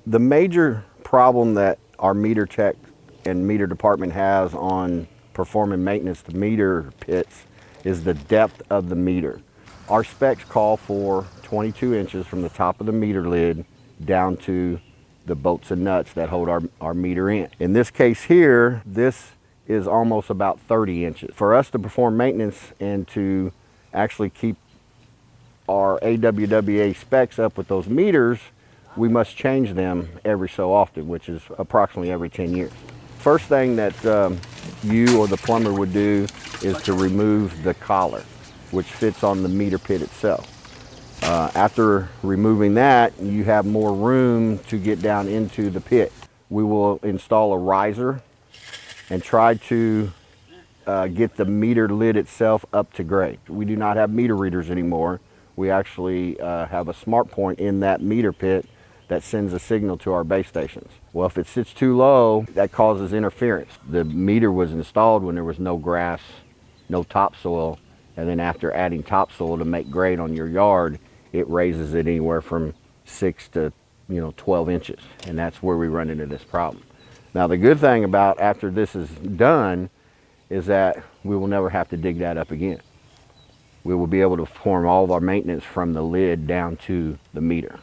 The major problem that our meter tech and meter department has on performing maintenance to meter pits is the depth of the meter. Our specs call for 22 inches from the top of the meter lid down to the bolts and nuts that hold our meter in. In this case here, this is almost about 30 inches. For us to perform maintenance and to actually keep our AWWA specs up with those meters, we must change them every so often, which is approximately every 10 years. First thing that you or the plumber would do is to remove the collar, which fits on the meter pit itself. After removing that, you have more room to get down into the pit. We will install a riser and try to get the meter lid itself up to grade. We do not have meter readers anymore. We actually have a smart point in that meter pit that sends a signal to our base stations. Well, if it sits too low, that causes interference. The meter was installed when there was no grass, no topsoil, and then after adding topsoil to make grade on your yard, it raises it anywhere from 6 to 12 inches, and that's where we run into this problem. Now, the good thing about after this is done is that we will never have to dig that up again. We will be able to perform all of our maintenance from the lid down to the meter.